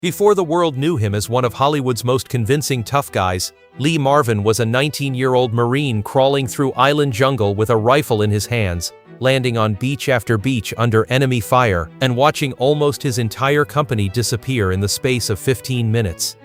Before the world knew him as one of Hollywood's most convincing tough guys, Lee Marvin was a 19-year-old Marine crawling through island jungle with a rifle in his hands, landing on beach after beach under enemy fire, and watching almost his entire company disappear in the space of 15 minutes.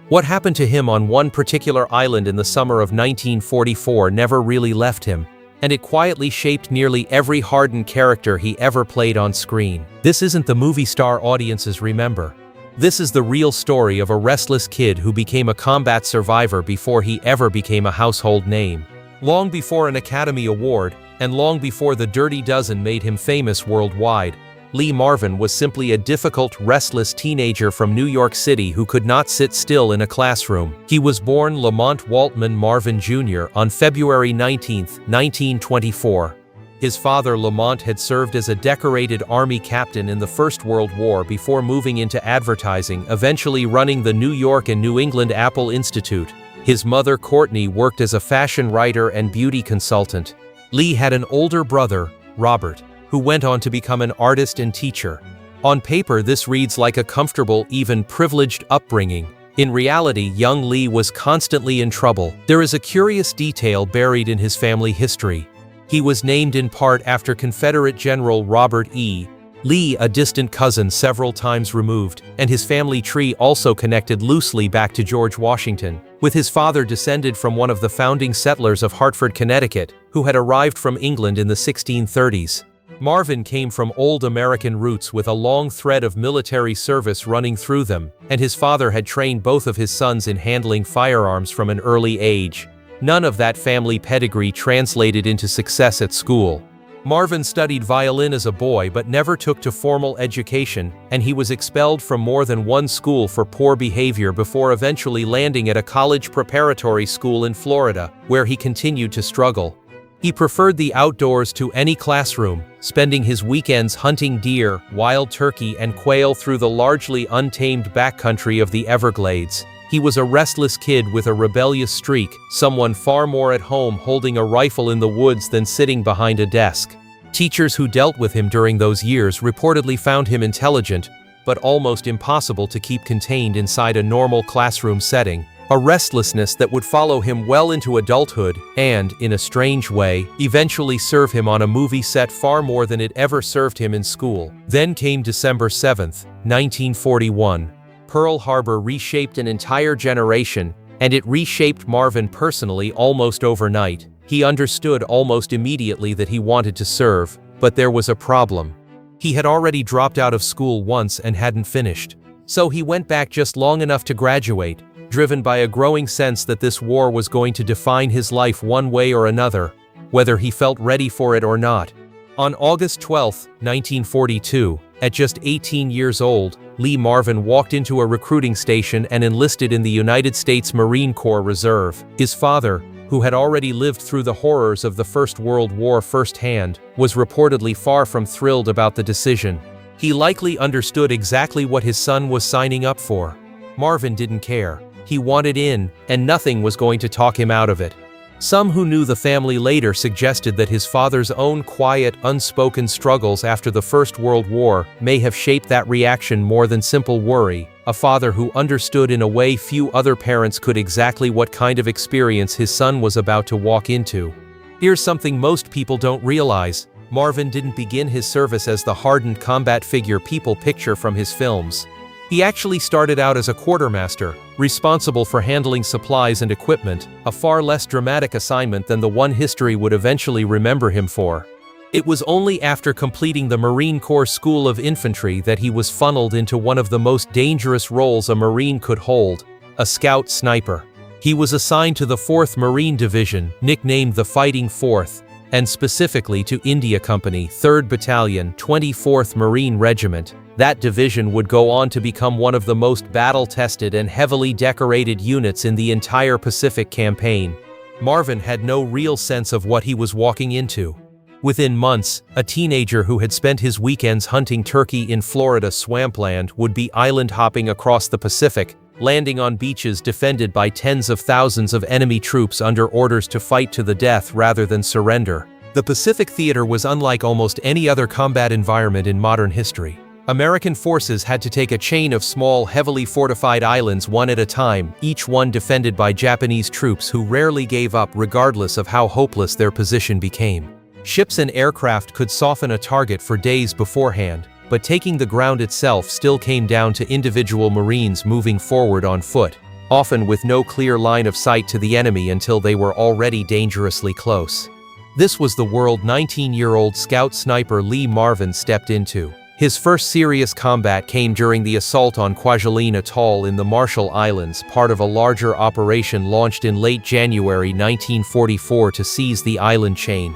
What happened to him on one particular island in the summer of 1944 never really left him, and it quietly shaped nearly every hardened character he ever played on screen. This isn't the movie star audiences remember. This is the real story of a restless kid who became a combat survivor before he ever became a household name. Long before an Academy Award, and long before the Dirty Dozen made him famous worldwide, Lee Marvin was simply a difficult, restless teenager from New York City who could not sit still in a classroom. He was born Lamont Waltman Marvin Jr. on February 19, 1924. His father Lamont had served as a decorated Army captain in the First World War before moving into advertising, eventually running the New York and New England Apple Institute. His mother Courtney worked as a fashion writer and beauty consultant. Lee had an older brother, Robert, who went on to become an artist and teacher. On paper, this reads like a comfortable, even privileged upbringing. In reality, young Lee was constantly in trouble. There is a curious detail buried in his family history. He was named in part after Confederate General Robert E. Lee, a distant cousin several times removed, and his family tree also connected loosely back to George Washington, with his father descended from one of the founding settlers of Hartford, Connecticut, who had arrived from England in the 1630s. Marvin came from old American roots with a long thread of military service running through them, and his father had trained both of his sons in handling firearms from an early age. None of that family pedigree translated into success at school. Marvin studied violin as a boy but never took to formal education, and he was expelled from more than one school for poor behavior before eventually landing at a college preparatory school in Florida, where he continued to struggle. He preferred the outdoors to any classroom, spending his weekends hunting deer, wild turkey, and quail through the largely untamed backcountry of the Everglades. He was a restless kid with a rebellious streak, someone far more at home holding a rifle in the woods than sitting behind a desk. Teachers who dealt with him during those years reportedly found him intelligent, but almost impossible to keep contained inside a normal classroom setting, a restlessness that would follow him well into adulthood and, in a strange way, eventually serve him on a movie set far more than it ever served him in school. Then came December 7, 1941. Pearl Harbor reshaped an entire generation, and it reshaped Marvin personally almost overnight. He understood almost immediately that he wanted to serve, but there was a problem. He had already dropped out of school once and hadn't finished. So he went back just long enough to graduate, driven by a growing sense that this war was going to define his life one way or another, whether he felt ready for it or not. On August 12, 1942, at just 18 years old, Lee Marvin walked into a recruiting station and enlisted in the United States Marine Corps Reserve. His father, who had already lived through the horrors of the First World War firsthand, was reportedly far from thrilled about the decision. He likely understood exactly what his son was signing up for. Marvin didn't care. He wanted in, and nothing was going to talk him out of it. Some who knew the family later suggested that his father's own quiet, unspoken struggles after the First World War may have shaped that reaction more than simple worry, a father who understood in a way few other parents could exactly what kind of experience his son was about to walk into. Here's something most people don't realize: Marvin didn't begin his service as the hardened combat figure people picture from his films. He actually started out as a quartermaster, responsible for handling supplies and equipment, a far less dramatic assignment than the one history would eventually remember him for. It was only after completing the Marine Corps School of Infantry that he was funneled into one of the most dangerous roles a Marine could hold: a scout sniper. He was assigned to the 4th Marine Division, nicknamed the Fighting Fourth, and specifically to India Company, 3rd Battalion, 24th Marine Regiment. That division would go on to become one of the most battle-tested and heavily decorated units in the entire Pacific campaign. Marvin had no real sense of what he was walking into. Within months, a teenager who had spent his weekends hunting turkey in Florida swampland would be island-hopping across the Pacific, landing on beaches defended by tens of thousands of enemy troops under orders to fight to the death rather than surrender. The Pacific theater was unlike almost any other combat environment in modern history. American forces had to take a chain of small, heavily fortified islands one at a time, each one defended by Japanese troops who rarely gave up regardless of how hopeless their position became. Ships and aircraft could soften a target for days beforehand, but taking the ground itself still came down to individual Marines moving forward on foot, often with no clear line of sight to the enemy until they were already dangerously close. This was the world 19-year-old scout sniper Lee Marvin stepped into. His first serious combat came during the assault on Kwajalein Atoll in the Marshall Islands, part of a larger operation launched in late January 1944 to seize the island chain.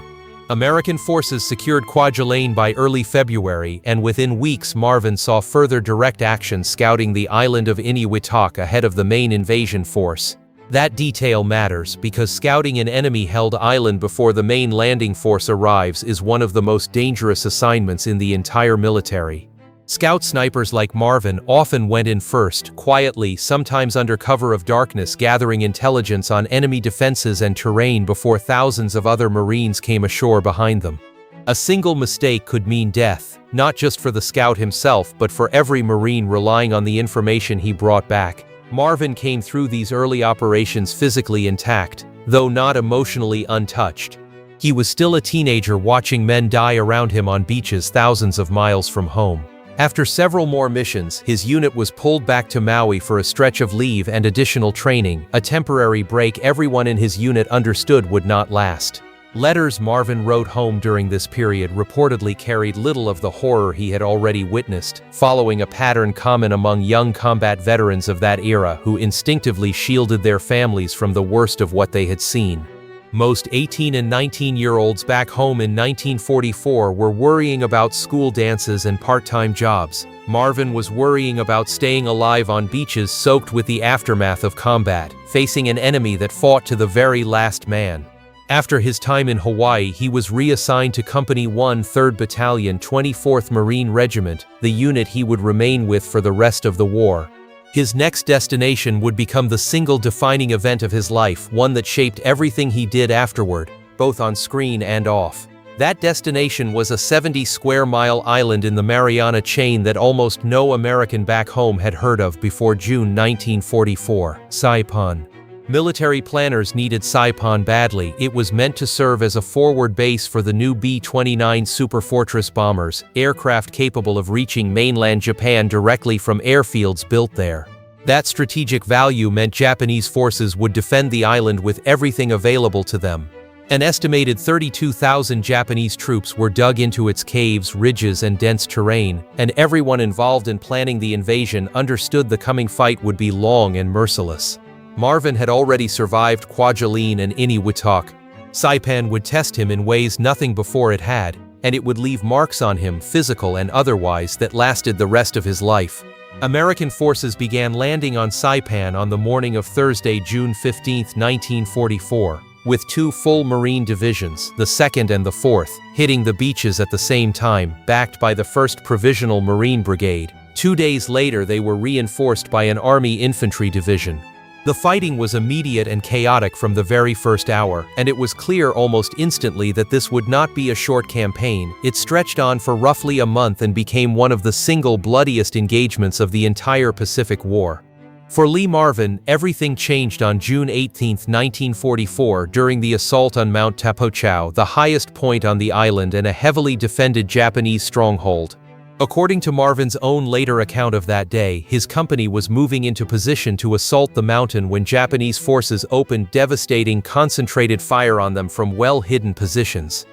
American forces secured Kwajalein by early February, and within weeks Marvin saw further direct action scouting the island of Woodstock ahead of the main invasion force. That detail matters because scouting an enemy-held island before the main landing force arrives is one of the most dangerous assignments in the entire military. Scout snipers like Marvin often went in first, quietly, sometimes under cover of darkness, gathering intelligence on enemy defenses and terrain before thousands of other Marines came ashore behind them. A single mistake could mean death, not just for the scout himself but for every Marine relying on the information he brought back. Marvin came through these early operations physically intact, though not emotionally untouched. He was still a teenager watching men die around him on beaches thousands of miles from home. After several more missions, his unit was pulled back to Maui for a stretch of leave and additional training, a temporary break everyone in his unit understood would not last. Letters Marvin wrote home during this period reportedly carried little of the horror he had already witnessed, following a pattern common among young combat veterans of that era who instinctively shielded their families from the worst of what they had seen. Most 18- and 19-year-olds back home in 1944 were worrying about school dances and part-time jobs. Marvin was worrying about staying alive on beaches soaked with the aftermath of combat, facing an enemy that fought to the very last man. After his time in Hawaii, he was reassigned to Company 1 3rd Battalion 24th Marine Regiment, the unit he would remain with for the rest of the war. His next destination would become the single defining event of his life, one that shaped everything he did afterward, both on screen and off. That destination was a 70-square-mile island in the Mariana Chain that almost no American back home had heard of before June 1944, Saipan. Military planners needed Saipan badly. It was meant to serve as a forward base for the new B-29 Superfortress bombers, aircraft capable of reaching mainland Japan directly from airfields built there. That strategic value meant Japanese forces would defend the island with everything available to them. An estimated 32,000 Japanese troops were dug into its caves, ridges, and dense terrain, and everyone involved in planning the invasion understood the coming fight would be long and merciless. Marvin had already survived Kwajalein and Woodstock. Saipan would test him in ways nothing before it had, and it would leave marks on him, physical and otherwise, that lasted the rest of his life. American forces began landing on Saipan on the morning of Thursday, June 15, 1944, with two full Marine divisions, the 2nd and the 4th, hitting the beaches at the same time, backed by the 1st Provisional Marine Brigade. 2 days later they were reinforced by an Army Infantry Division. The fighting was immediate and chaotic from the very first hour, and it was clear almost instantly that this would not be a short campaign. It stretched on for roughly a month and became one of the single bloodiest engagements of the entire Pacific War. For Lee Marvin, everything changed on June 18, 1944, during the assault on Mount Tapotchau, the highest point on the island and a heavily defended Japanese stronghold. According to Marvin's own later account of that day, his company was moving into position to assault the mountain when Japanese forces opened devastating, concentrated fire on them from well-hidden positions.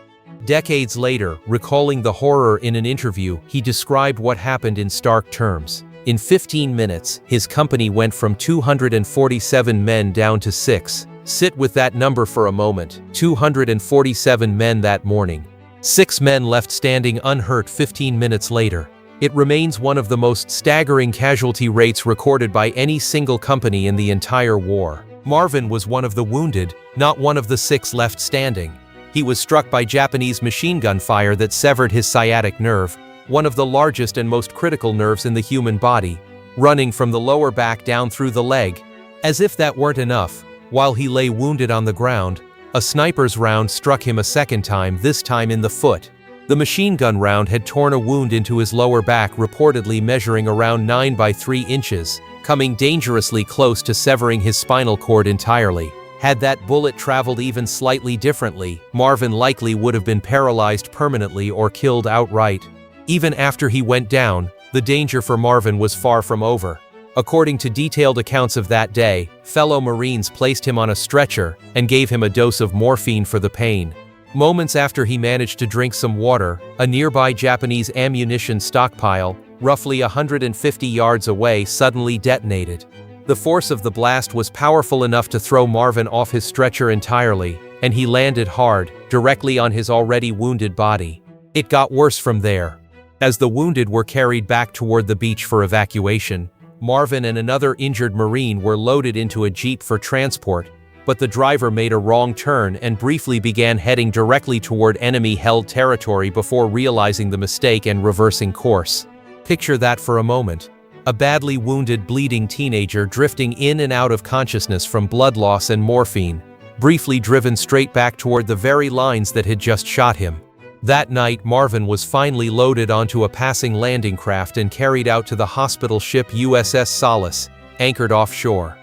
Decades later, recalling the horror in an interview, he described what happened in stark terms. In 15 minutes, his company went from 247 men down to 6. Sit with that number for a moment. 247 men that morning. 6 men left standing unhurt 15 minutes later. It remains one of the most staggering casualty rates recorded by any single company in the entire war. Marvin was one of the wounded, not one of the 6 left standing. He was struck by Japanese machine gun fire that severed his sciatic nerve, one of the largest and most critical nerves in the human body, running from the lower back down through the leg. As if that weren't enough, while he lay wounded on the ground, a sniper's round struck him a second time, this time in the foot. The The machine gun round had torn a wound into his lower back, reportedly measuring around 9 by 3 inches, coming dangerously close to severing his spinal cord entirely. Had that bullet traveled even slightly differently, Marvin likely would have been paralyzed permanently or killed outright. Even after he went down, the danger for Marvin was far from over. According to detailed accounts of that day, fellow Marines placed him on a stretcher and gave him a dose of morphine for the pain. Moments after he managed to drink some water, a nearby Japanese ammunition stockpile, roughly 150 yards away, suddenly detonated. The force of the blast was powerful enough to throw Marvin off his stretcher entirely, and he landed hard, directly on his already wounded body. It got worse from there. As the wounded were carried back toward the beach for evacuation, Marvin and another injured Marine were loaded into a jeep for transport, but the driver made a wrong turn and briefly began heading directly toward enemy-held territory before realizing the mistake and reversing course. Picture that for a moment. A badly wounded, bleeding teenager drifting in and out of consciousness from blood loss and morphine, briefly driven straight back toward the very lines that had just shot him. That night, Marvin was finally loaded onto a passing landing craft and carried out to the hospital ship USS Solace, anchored offshore.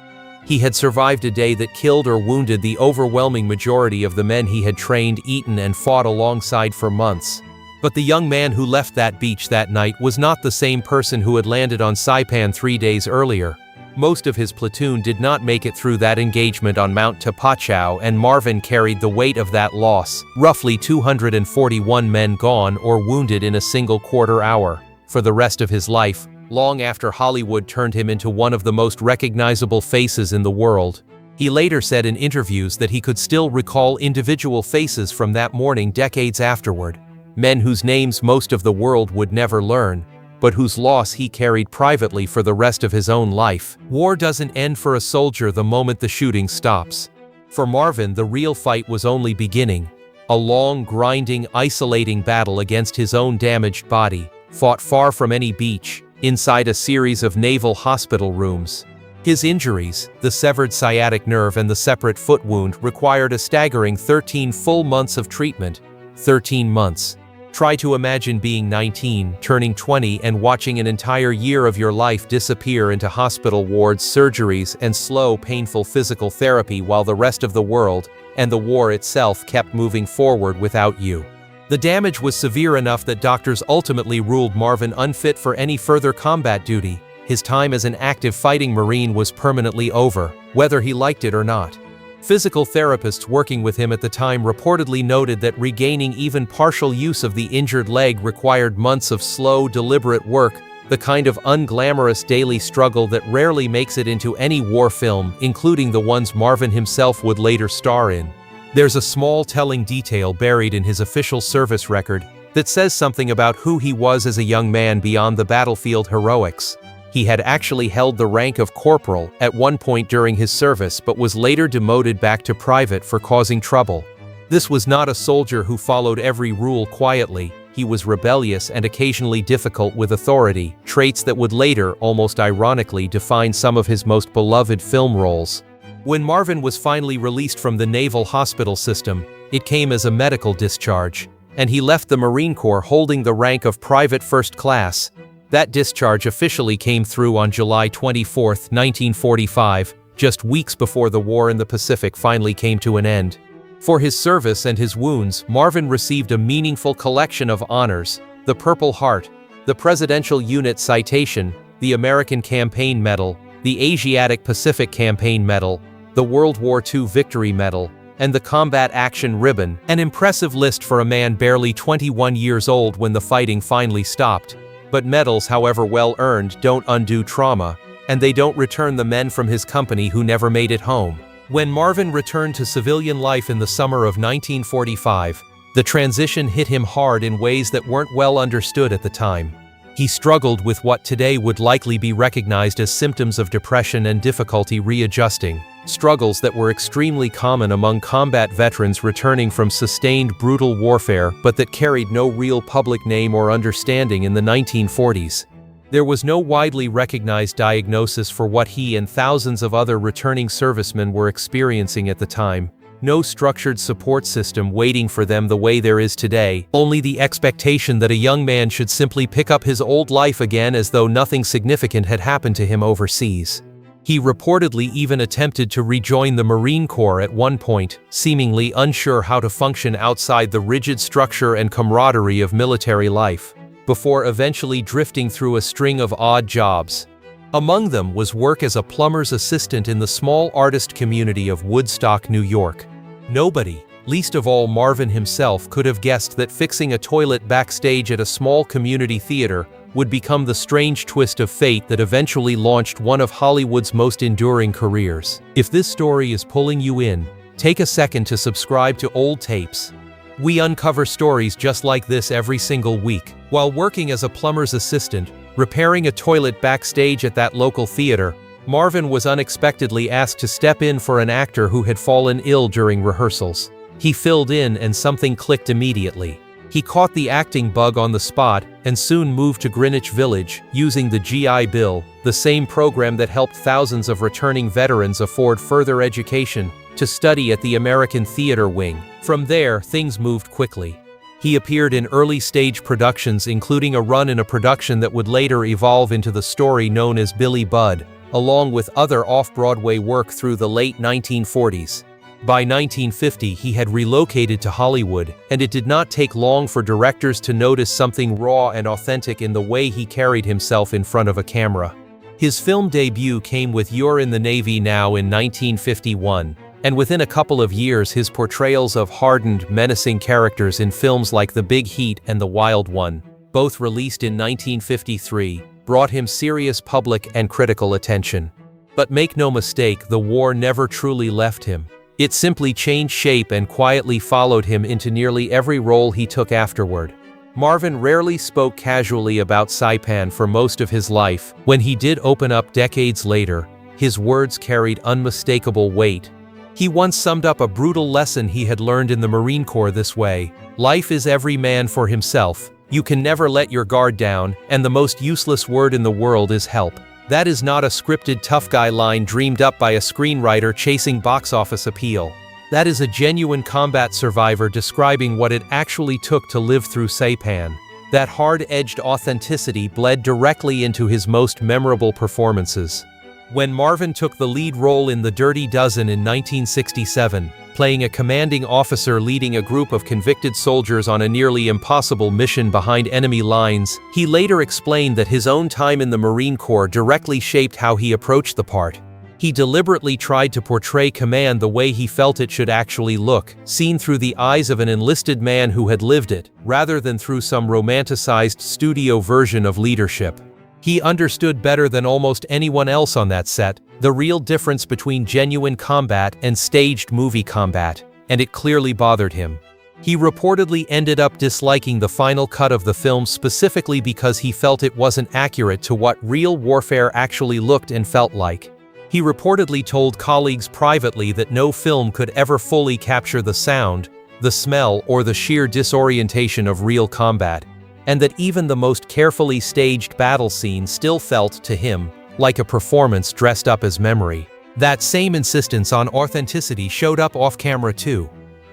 He had survived a day that killed or wounded the overwhelming majority of the men he had trained, eaten, and fought alongside for months. But the young man who left that beach that night was not the same person who had landed on Saipan 3 days earlier. Most of his platoon did not make it through that engagement on Mount Tapotchau, and Marvin carried the weight of that loss, roughly 241 men gone or wounded in a single quarter hour, for the rest of his life, long after Hollywood turned him into one of the most recognizable faces in the world. He later said in interviews that he could still recall individual faces from that morning decades afterward. Men whose names most of the world would never learn, but whose loss he carried privately for the rest of his own life. War doesn't end for a soldier the moment the shooting stops. For Marvin, the real fight was only beginning. A long, grinding, isolating battle against his own damaged body, fought far from any beach, inside a series of naval hospital rooms. His injuries, the severed sciatic nerve and the separate foot wound, required a staggering 13 full months of treatment. 13 months. Try to imagine being 19, turning 20, and watching an entire year of your life disappear into hospital wards, surgeries, and slow, painful physical therapy while the rest of the world, and the war itself, kept moving forward without you. The damage was severe enough that doctors ultimately ruled Marvin unfit for any further combat duty. His time as an active fighting Marine was permanently over, whether he liked it or not. Physical therapists working with him at the time reportedly noted that regaining even partial use of the injured leg required months of slow, deliberate work, the kind of unglamorous daily struggle that rarely makes it into any war film, including the ones Marvin himself would later star in. There's a small telling detail buried in his official service record that says something about who he was as a young man beyond the battlefield heroics. He had actually held the rank of corporal at one point during his service, but was later demoted back to private for causing trouble. This was not a soldier who followed every rule quietly. He was rebellious and occasionally difficult with authority, traits that would later, almost ironically, define some of his most beloved film roles. When Marvin was finally released from the naval hospital system, it came as a medical discharge, and he left the Marine Corps holding the rank of Private First Class. That discharge officially came through on July 24, 1945, just weeks before the war in the Pacific finally came to an end. For his service and his wounds, Marvin received a meaningful collection of honors: the Purple Heart, the Presidential Unit Citation, the American Campaign Medal, the Asiatic Pacific Campaign Medal, the World War II Victory Medal, and the Combat Action Ribbon, an impressive list for a man barely 21 years old when the fighting finally stopped. But medals, however well earned, don't undo trauma, and they don't return the men from his company who never made it home. When Marvin returned to civilian life in the summer of 1945, the transition hit him hard in ways that weren't well understood at the time. He struggled with what today would likely be recognized as symptoms of depression and difficulty readjusting, struggles that were extremely common among combat veterans returning from sustained brutal warfare but that carried no real public name or understanding in the 1940s. There was no widely recognized diagnosis for what he and thousands of other returning servicemen were experiencing at the time, No structured support system waiting for them the way there is today, only the expectation that a young man should simply pick up his old life again as though nothing significant had happened to him overseas. He reportedly even attempted to rejoin the Marine Corps at one point, seemingly unsure how to function outside the rigid structure and camaraderie of military life, before eventually drifting through a string of odd jobs. Among them was work as a plumber's assistant in the small artist community of Woodstock, New York. Nobody, least of all Marvin himself, could have guessed that fixing a toilet backstage at a small community theater would become the strange twist of fate that eventually launched one of Hollywood's most enduring careers. If this story is pulling you in, take a second to subscribe to Old Tapes. We uncover stories just like this every single week. While working as a plumber's assistant, repairing a toilet backstage at that local theater, Marvin was unexpectedly asked to step in for an actor who had fallen ill during rehearsals. He filled in and something clicked immediately. He caught the acting bug on the spot and soon moved to Greenwich Village, using the GI Bill, the same program that helped thousands of returning veterans afford further education, to study at the American Theater Wing. From there, things moved quickly. He appeared in early-stage productions, including a run in a production that would later evolve into the story known as Billy Budd, along with other off-Broadway work through the late 1940s. By 1950, he had relocated to Hollywood, and it did not take long for directors to notice something raw and authentic in the way he carried himself in front of a camera. His film debut came with You're in the Navy Now in 1951. And within a couple of years his portrayals of hardened, menacing characters in films like The Big Heat and The Wild One, both released in 1953, brought him serious public and critical attention. But make no mistake, the war never truly left him. It simply changed shape and quietly followed him into nearly every role he took afterward. Marvin rarely spoke casually about Saipan for most of his life. When he did open up decades later, his words carried unmistakable weight. He once summed up a brutal lesson he had learned in the Marine Corps this way: life is every man for himself, you can never let your guard down, and the most useless word in the world is help. That is not a scripted tough guy line dreamed up by a screenwriter chasing box office appeal. That is a genuine combat survivor describing what it actually took to live through Saipan. That hard-edged authenticity bled directly into his most memorable performances. When Marvin took the lead role in The Dirty Dozen in 1967, playing a commanding officer leading a group of convicted soldiers on a nearly impossible mission behind enemy lines, he later explained that his own time in the Marine Corps directly shaped how he approached the part. He deliberately tried to portray command the way he felt it should actually look, seen through the eyes of an enlisted man who had lived it, rather than through some romanticized studio version of leadership. He understood better than almost anyone else on that set the real difference between genuine combat and staged movie combat, and it clearly bothered him. He reportedly ended up disliking the final cut of the film specifically because he felt it wasn't accurate to what real warfare actually looked and felt like. He reportedly told colleagues privately that no film could ever fully capture the sound, the smell, or the sheer disorientation of real combat, and that even the most carefully staged battle scene still felt, to him, like a performance dressed up as memory. That same insistence on authenticity showed up off-camera too.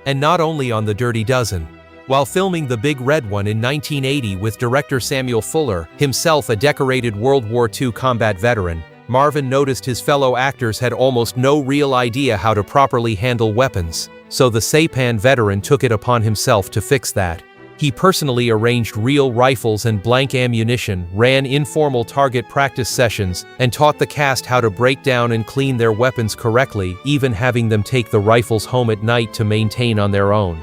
And not only on The Dirty Dozen. While filming The Big Red One in 1980 with director Samuel Fuller, himself a decorated World War II combat veteran, Marvin noticed his fellow actors had almost no real idea how to properly handle weapons, so the Saipan veteran took it upon himself to fix that. He personally arranged real rifles and blank ammunition, ran informal target practice sessions, and taught the cast how to break down and clean their weapons correctly, even having them take the rifles home at night to maintain on their own.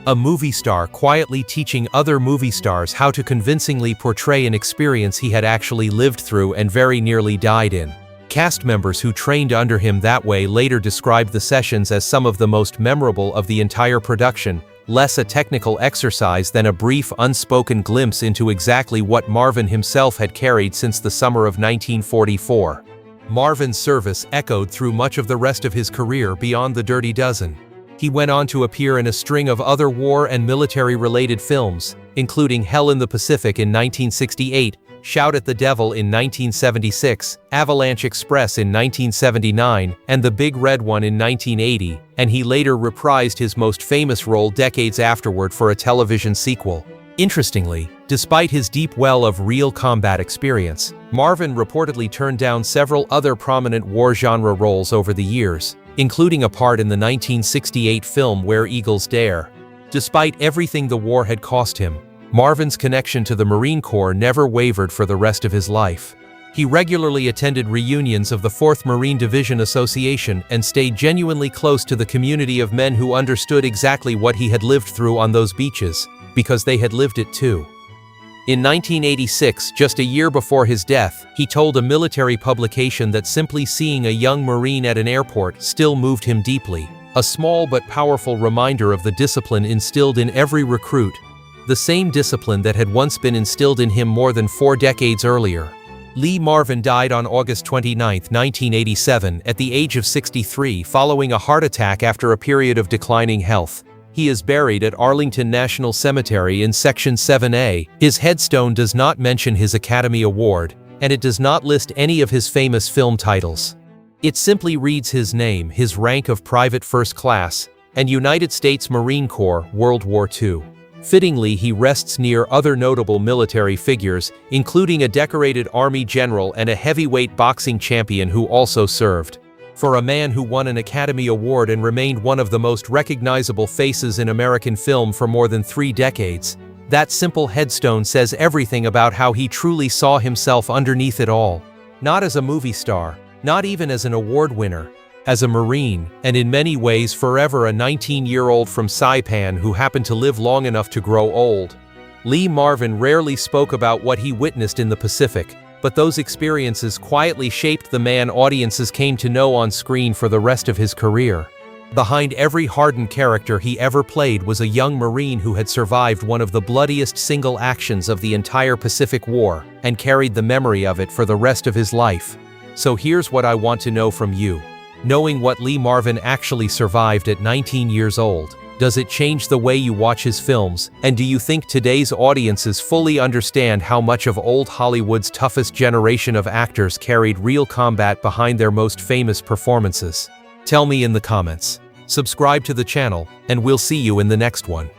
A movie star quietly teaching other movie stars how to convincingly portray an experience he had actually lived through and very nearly died in. Cast members who trained under him that way later described the sessions as some of the most memorable of the entire production, less a technical exercise than a brief unspoken glimpse into exactly what Marvin himself had carried since the summer of 1944. Marvin's service echoed through much of the rest of his career beyond The Dirty Dozen. He went on to appear in a string of other war and military-related films, including Hell in the Pacific in 1968, Shout at the Devil in 1976, Avalanche Express in 1979, and The Big Red One in 1980, and he later reprised his most famous role decades afterward for a television sequel. Interestingly, despite his deep well of real combat experience, Marvin reportedly turned down several other prominent war genre roles over the years, including a part in the 1968 film Where Eagles Dare. Despite everything the war had cost him, Marvin's connection to the Marine Corps never wavered for the rest of his life. He regularly attended reunions of the 4th Marine Division Association and stayed genuinely close to the community of men who understood exactly what he had lived through on those beaches, because they had lived it too. In 1986, just a year before his death, he told a military publication that simply seeing a young Marine at an airport still moved him deeply, a small but powerful reminder of the discipline instilled in every recruit, the same discipline that had once been instilled in him more than 4 decades earlier. Lee Marvin died on August 29, 1987, at the age of 63 following a heart attack after a period of declining health. He is buried at Arlington National Cemetery in Section 7A. His headstone does not mention his Academy Award, and it does not list any of his famous film titles. It simply reads his name, his rank of Private First Class, and United States Marine Corps, World War II. Fittingly, he rests near other notable military figures, including a decorated Army general and a heavyweight boxing champion who also served. For a man who won an Academy Award and remained one of the most recognizable faces in American film for more than 3 decades, that simple headstone says everything about how he truly saw himself underneath it all. Not as a movie star, not even as an award winner, as a Marine, and in many ways forever a 19-year-old from Saipan who happened to live long enough to grow old. Lee Marvin rarely spoke about what he witnessed in the Pacific, but those experiences quietly shaped the man audiences came to know on screen for the rest of his career. Behind every hardened character he ever played was a young Marine who had survived one of the bloodiest single actions of the entire Pacific War and carried the memory of it for the rest of his life. So here's what I want to know from you. Knowing what Lee Marvin actually survived at 19 years old, does it change the way you watch his films, and do you think today's audiences fully understand how much of old Hollywood's toughest generation of actors carried real combat behind their most famous performances? Tell me in the comments. Subscribe to the channel, and we'll see you in the next one.